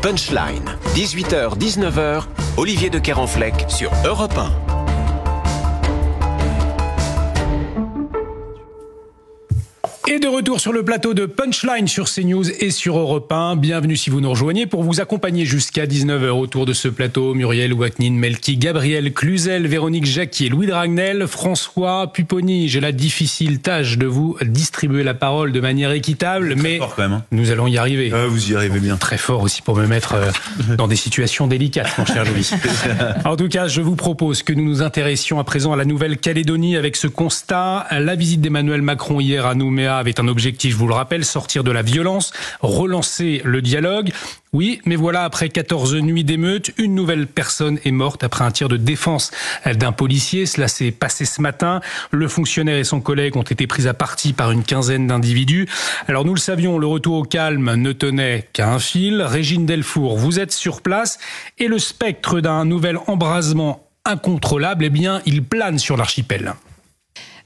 Punchline, 18h-19h, Olivier de Kerenfleck sur Europe 1. Et de retour sur le plateau de Punchline sur CNews et sur Europe 1. Bienvenue si vous nous rejoignez pour vous accompagner jusqu'à 19h autour de ce plateau. Muriel Waknin, Melki, Gabriel Cluzel, Véronique Jacquier, Louis Dragnel, François Pupponi. J'ai la difficile tâche de vous distribuer la parole de manière équitable, mais fort quand même, hein. Nous allons y arriver. Vous y arrivez bien. Très fort aussi pour me mettre dans des situations délicates, mon cher Louis. En tout cas, je vous propose que nous nous intéressions à présent à la Nouvelle-Calédonie avec ce constat. La visite d'Emmanuel Macron hier à Nouméa avait un objectif, je vous le rappelle, sortir de la violence, relancer le dialogue. Oui, mais voilà, après 14 nuits d'émeute, une nouvelle personne est morte après un tir de défense d'un policier. Cela s'est passé ce matin. Le fonctionnaire et son collègue ont été pris à partie par une quinzaine d'individus. Alors nous le savions, le retour au calme ne tenait qu'à un fil. Régine Delfour, vous êtes sur place et le spectre d'un nouvel embrasement incontrôlable, eh bien, il plane sur l'archipel.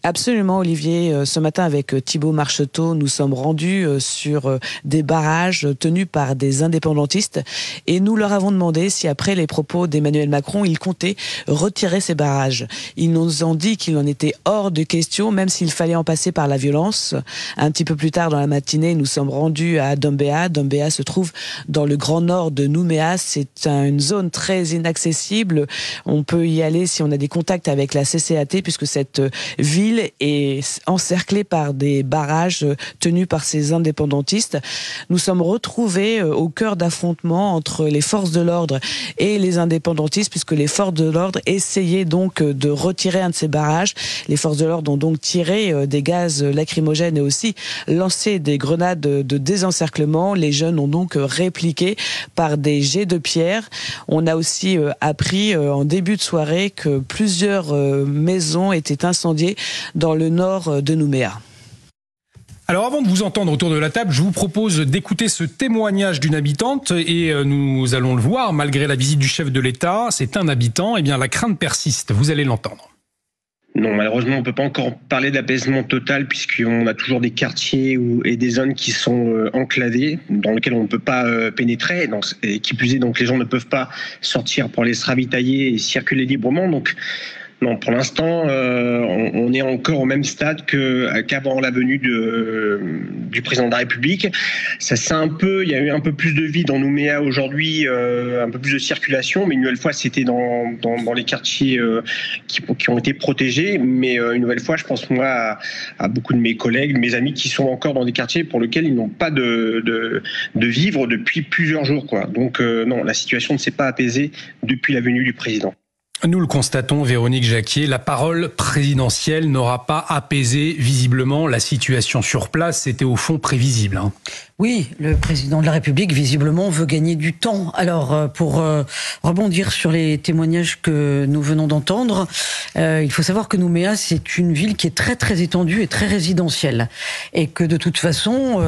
Absolument, Olivier. Ce matin, avec Thibaut Marcheteau, nous sommes rendus sur des barrages tenus par des indépendantistes et nous leur avons demandé si, après les propos d'Emmanuel Macron, ils comptaient retirer ces barrages. Ils nous ont dit qu'il en était hors de question, même s'il fallait en passer par la violence. Un petit peu plus tard dans la matinée, nous sommes rendus à Dombéa. Dombéa se trouve dans le grand nord de Nouméa. C'est une zone très inaccessible. On peut y aller si on a des contacts avec la CCAT, puisque cette ville est encerclée par des barrages tenus par ces indépendantistes. Nous sommes retrouvés au cœur d'affrontements entre les forces de l'ordre et les indépendantistes, puisque les forces de l'ordre essayaient donc de retirer un de ces barrages. Les forces de l'ordre ont donc tiré des gaz lacrymogènes et aussi lancé des grenades de désencerclement. Les jeunes ont donc répliqué par des jets de pierre. On a aussi appris en début de soirée que plusieurs maisons étaient incendiées dans le nord de Nouméa. Alors avant de vous entendre autour de la table, je vous propose d'écouter ce témoignage d'une habitante et nous allons le voir, malgré la visite du chef de l'État, c'est un habitant, eh bien la crainte persiste, vous allez l'entendre. Non, malheureusement, on ne peut pas encore parler d'apaisement total puisqu'on a toujours des quartiers et des zones qui sont enclavées, dans lesquelles on ne peut pas pénétrer. Donc, et qui plus est, donc les gens ne peuvent pas sortir pour aller se ravitailler et circuler librement. Donc, non, pour l'instant, on est encore au même stade qu'avant la venue du président de la République. Il y a eu un peu plus de vie dans Nouméa aujourd'hui, un peu plus de circulation, mais une nouvelle fois, c'était dans les quartiers qui ont été protégés. Mais une nouvelle fois, je pense moi à beaucoup de mes collègues, mes amis qui sont encore dans des quartiers pour lesquels ils n'ont pas de vivre depuis plusieurs jours, quoi. Donc non, la situation ne s'est pas apaisée depuis la venue du président. Nous le constatons, Véronique Jacquier, la parole présidentielle n'aura pas apaisé visiblement la situation sur place. C'était au fond prévisible. Oui, le président de la République, visiblement, veut gagner du temps. Alors, pour rebondir sur les témoignages que nous venons d'entendre, il faut savoir que Nouméa, c'est une ville qui est très, très étendue et très résidentielle. Et que, de toute façon,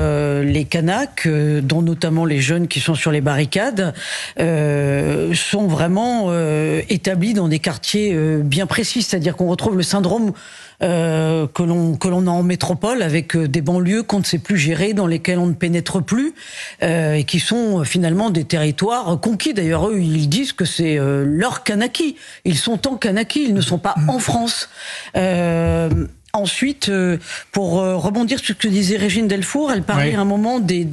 les Kanaks, dont notamment les jeunes qui sont sur les barricades, sont vraiment établis dans des quartiers bien précis. C'est-à-dire qu'on retrouve le syndrome que l'on a en métropole, avec des banlieues qu'on ne sait plus gérer, dans lesquelles on ne pénètre plus, et qui sont finalement des territoires conquis. D'ailleurs, eux, ils disent que c'est leur Kanaki. Ils sont en Kanaki, ils ne sont pas en France. Ensuite, pour rebondir sur ce que disait Régine Delfour, elle parlait à un moment des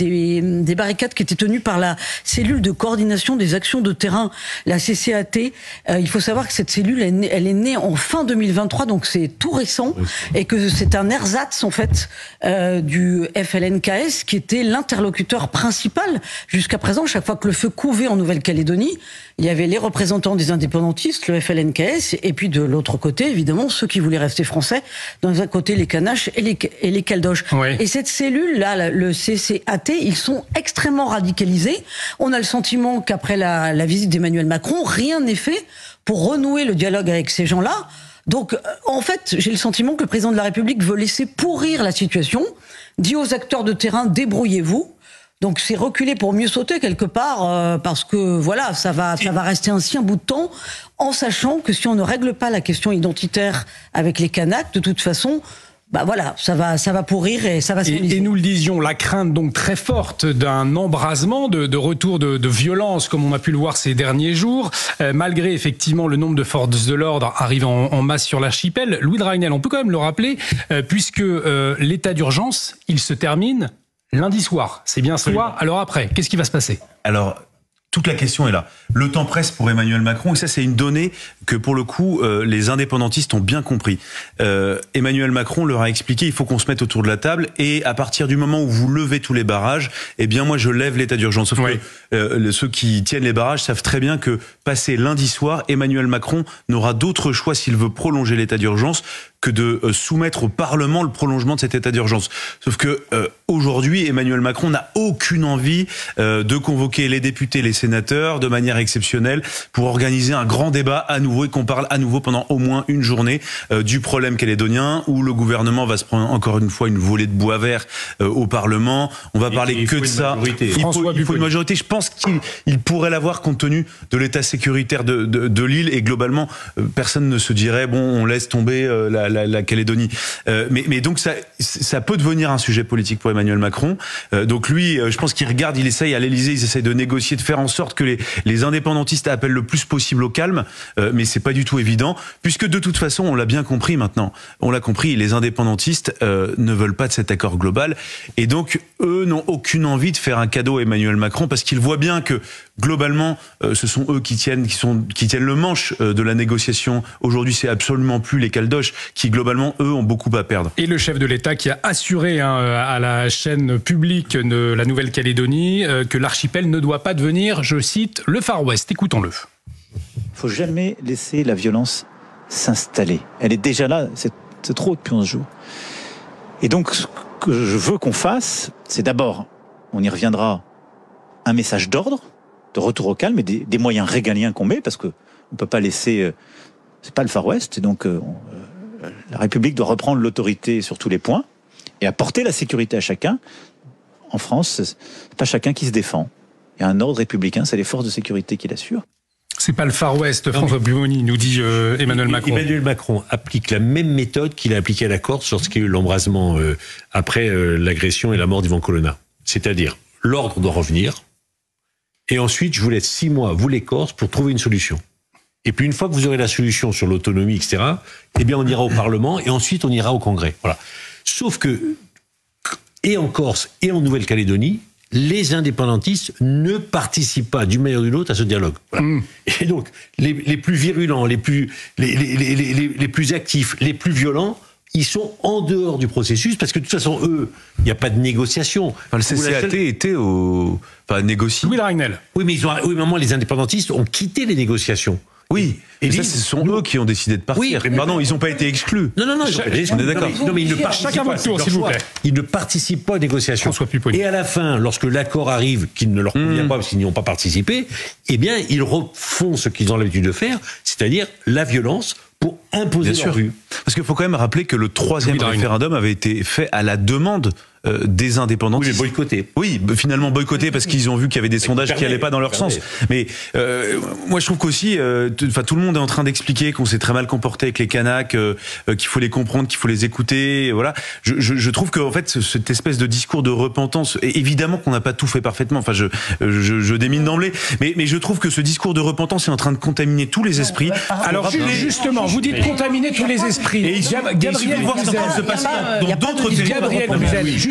barricades qui étaient tenues par la cellule de coordination des actions de terrain, la CCAT. Il faut savoir que cette cellule, elle est née en fin 2023, donc c'est tout récent, et que c'est un ersatz en fait du FLNKS qui était l'interlocuteur principal jusqu'à présent. Chaque fois que le feu couvait en Nouvelle-Calédonie, il y avait les représentants des indépendantistes, le FLNKS, et puis de l'autre côté, évidemment, ceux qui voulaient rester français. D'un côté, les Kanaches et les Caldoches. Ouais. Et cette cellule-là, le CCAT, ils sont extrêmement radicalisés. On a le sentiment qu'après la visite d'Emmanuel Macron, rien n'est fait pour renouer le dialogue avec ces gens-là. Donc, en fait, j'ai le sentiment que le président de la République veut laisser pourrir la situation, dit aux acteurs de terrain, débrouillez-vous. Donc c'est reculer pour mieux sauter quelque part, parce que voilà, ça va rester ainsi un bout de temps, en sachant que si on ne règle pas la question identitaire avec les Kanaks, de toute façon, voilà, ça va pourrir et ça va s'enliser. Et nous le disions, la crainte donc très forte d'un embrasement, de retour de violence, comme on a pu le voir ces derniers jours, malgré effectivement le nombre de forces de l'ordre arrivant en masse sur l'archipel. Louis de Ragnel, on peut quand même le rappeler, puisque l'état d'urgence, il se termine lundi soir. C'est bien ce soir. Alors après, qu'est-ce qui va se passer ? Alors, toute la question est là. Le temps presse pour Emmanuel Macron, et ça c'est une donnée que pour le coup les indépendantistes ont bien compris. Emmanuel Macron leur a expliqué, il faut qu'on se mette autour de la table, et à partir du moment où vous levez tous les barrages, eh bien moi je lève l'état d'urgence. Sauf que ceux qui tiennent les barrages savent très bien que passé lundi soir, Emmanuel Macron n'aura d'autre choix s'il veut prolonger l'état d'urgence que de soumettre au Parlement le prolongement de cet état d'urgence. Sauf que aujourd'hui, Emmanuel Macron n'a aucune envie de convoquer les députés, les sénateurs de manière exceptionnelle pour organiser un grand débat à nouveau et qu'on parle à nouveau pendant au moins une journée du problème calédonien, où le gouvernement va se prendre encore une fois une volée de bois vert au Parlement. On va parler que de ça. Il faut une majorité. Je pense qu'il pourrait l'avoir compte tenu de l'état sécuritaire de l'île, et globalement personne ne se dirait bon, on laisse tomber la Calédonie. Mais donc ça peut devenir un sujet politique pour Emmanuel Macron. Donc lui, je pense qu'il regarde, il essaye à l'Élysée, ils essayent de négocier, de faire en sorte que les indépendantistes appellent le plus possible au calme, mais c'est pas du tout évident, puisque de toute façon, on l'a bien compris maintenant. On l'a compris, les indépendantistes ne veulent pas de cet accord global, et donc eux n'ont aucune envie de faire un cadeau à Emmanuel Macron, parce qu'ils voient bien que globalement, ce sont eux qui tiennent le manche de la négociation. Aujourd'hui, c'est absolument plus les Caldoches qui, globalement, eux, ont beaucoup à perdre. Et le chef de l'État qui a assuré à la chaîne publique de la Nouvelle-Calédonie que l'archipel ne doit pas devenir, je cite, le Far West. Écoutons-le. Il ne faut jamais laisser la violence s'installer. Elle est déjà là, c'est trop depuis 11 jours. Et donc, ce que je veux qu'on fasse, c'est d'abord, on y reviendra, un message d'ordre, de retour au calme, et des moyens régaliens qu'on met, parce qu'on ne peut pas laisser... c'est pas le Far West, et donc la République doit reprendre l'autorité sur tous les points, et apporter la sécurité à chacun. En France, c'est pas chacun qui se défend. Il y a un ordre républicain, c'est les forces de sécurité qui l'assurent. C'est pas le Far West, François Pupponi, nous dit Emmanuel Macron. Emmanuel Macron applique la même méthode qu'il a appliquée à la Corse lorsqu'il y a eu l'embrasement après l'agression et la mort d'Ivan Colonna. C'est-à-dire, l'ordre doit revenir, et ensuite, je vous laisse 6 mois, vous les Corses, pour trouver une solution. Et puis, une fois que vous aurez la solution sur l'autonomie, etc., eh bien, on ira au Parlement, et ensuite, on ira au Congrès. Voilà. Sauf que, et en Corse, et en Nouvelle-Calédonie, les indépendantistes ne participent pas d'une manière ou d'une autre à ce dialogue. Voilà. Et donc, les plus virulents, les plus actifs, les plus violents, ils sont en dehors du processus, parce que de toute façon, eux, il n'y a pas de négociation. Enfin, le CCAT était négocié. Louis de Ragnel. Oui, mais les indépendantistes ont quitté les négociations. Oui, et ça, ce sont eux qui ont décidé de partir. Oui, pardon, ils n'ont pas été exclus. Non, on est d'accord. Non, mais ils ne participent pas, s'il vous plaît. Ils ne participent pas aux négociations. Et à la fin, lorsque l'accord arrive, qui ne leur convient pas parce qu'ils n'y ont pas participé, eh bien, ils refont ce qu'ils ont l'habitude de faire, c'est-à-dire la violence pour imposer leur vue. Parce qu'il faut quand même rappeler que le 3e référendum avait été fait à la demande des indépendantistes. Oui, mais boycotté. Oui, finalement boycotté parce qu'ils ont vu qu'il y avait des sondages qui n'allaient pas dans leur sens. Mais moi, je trouve qu'aussi, tout le monde est en train d'expliquer qu'on s'est très mal comporté avec les Kanaks, qu'il faut les comprendre, qu'il faut les écouter. Voilà. Je trouve que en fait, cette espèce de discours de repentance, et évidemment qu'on n'a pas tout fait parfaitement. Enfin, je démine d'emblée, mais je trouve que ce discours de repentance est en train de contaminer tous les esprits. Alors justement, vous dites contaminer tous les esprits. Et Gabriel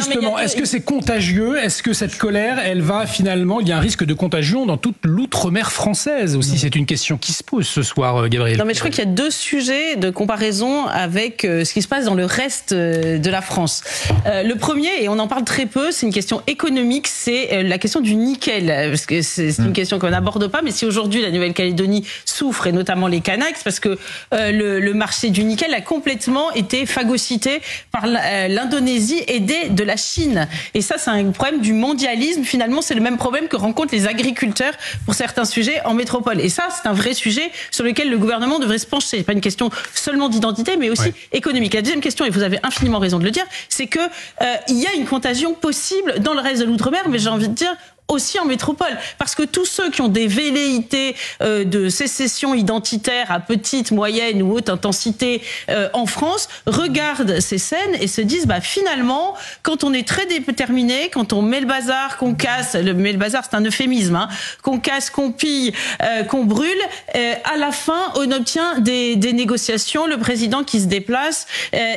justement, est-ce que c'est contagieux? Est-ce que cette colère, elle va finalement, il y a un risque de contagion dans toute l'outre-mer française aussi? C'est une question qui se pose ce soir, Gabriel. Non, mais je crois qu'il y a 2 sujets de comparaison avec ce qui se passe dans le reste de la France. Le premier, et on en parle très peu, c'est une question économique, c'est la question du nickel. Parce que c'est une question qu'on n'aborde pas, mais si aujourd'hui la Nouvelle-Calédonie souffre, et notamment les Kanaks, parce que le marché du nickel a complètement été phagocyté par l'Indonésie, aidée de la Chine. Et ça, c'est un problème du mondialisme. Finalement, c'est le même problème que rencontrent les agriculteurs pour certains sujets en métropole. Et ça, c'est un vrai sujet sur lequel le gouvernement devrait se pencher. C'est pas une question seulement d'identité, mais aussi économique. La deuxième question, et vous avez infiniment raison de le dire, c'est que il y a une contagion possible dans le reste de l'outre-mer, mais j'ai envie de dire, aussi en métropole, parce que tous ceux qui ont des velléités de sécession identitaire à petite, moyenne ou haute intensité en France regardent ces scènes et se disent finalement, quand on est très déterminé, quand on met le bazar, qu'on casse, mais le bazar c'est un euphémisme, qu'on casse, qu'on pille, qu'on brûle, à la fin on obtient des négociations, le président qui se déplace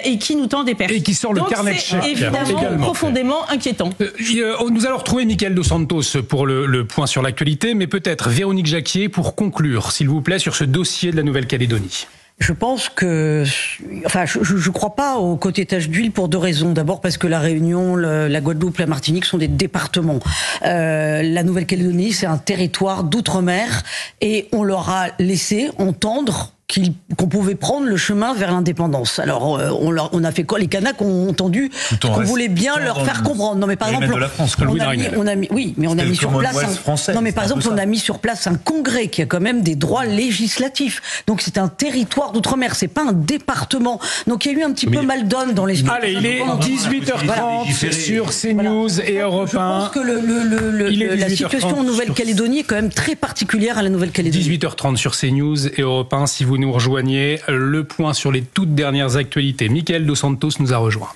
et qui nous tend des perches. Et qui sort le carnet de chèques. C'est évidemment profondément inquiétant. Nous allons retrouver Mickaël Dos Santos pour le point sur l'actualité, mais peut-être Véronique Jacquier pour conclure, s'il vous plaît, sur ce dossier de la Nouvelle-Calédonie. Je pense que, je crois pas au côté tache d'huile pour 2 raisons. D'abord parce que la Réunion, la Guadeloupe, la Martinique sont des départements. La Nouvelle-Calédonie, c'est un territoire d'outre-mer et on leur a laissé entendre qu'on pouvait prendre le chemin vers l'indépendance. Alors, on a fait quoi? Les Kanaks ont entendu qu'on voulait bien leur faire comprendre. Non, mais par exemple, on a mis sur place non, mais par exemple, on a mis sur place un congrès qui a quand même des droits législatifs. Donc, c'est un territoire d'outre-mer, c'est pas un département. Donc, il y a eu un petit peu mal donne dans les. Allez, il est 18h30 sur CNews et Europe 1. Je pense que la situation en Nouvelle-Calédonie est quand même très particulière à la Nouvelle-Calédonie. 18h30 sur CNews et Europe 1, si vous nous rejoignez, le point sur les toutes dernières actualités. Mickaël Dos Santos nous a rejoint.